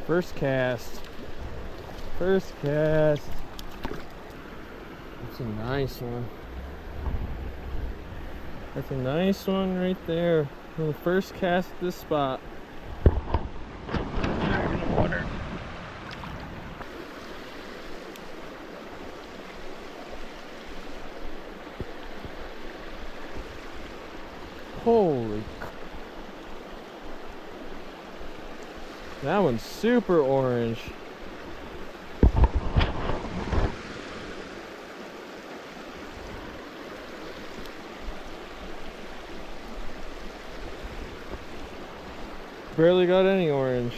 First cast. First cast. That's a nice one. That's a nice one right there. The first cast at this spot. In the water. Holy. That one's super orange. Barely got any orange.